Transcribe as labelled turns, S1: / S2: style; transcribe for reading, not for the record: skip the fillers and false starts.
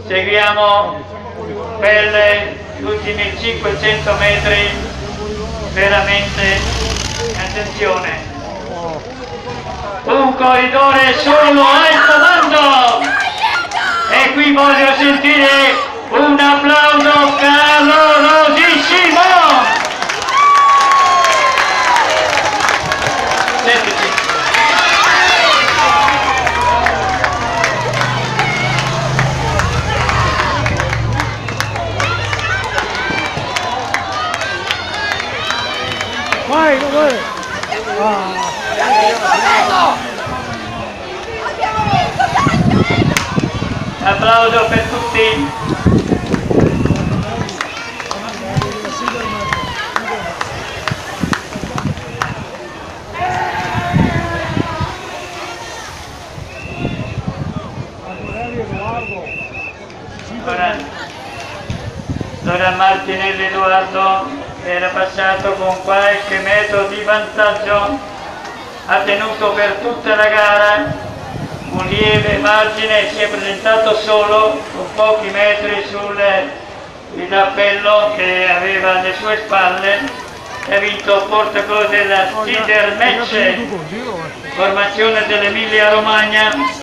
S1: Seguiamo per gli ultimi 500 metri, veramente attenzione. Un corridore solo al comando e qui voglio sentire un applauso calorosissimo. Sentiti.
S2: Vai, vai!
S1: Applauso per tutti. Ora Martinelli Edoardo era passato con qualche metro di vantaggio, ha tenuto per tutta la gara un lieve margine, si è presentato solo con pochi metri sul cappello che aveva alle sue spalle e ha vinto Portacolo della Sidermecce, formazione dell'Emilia Romagna.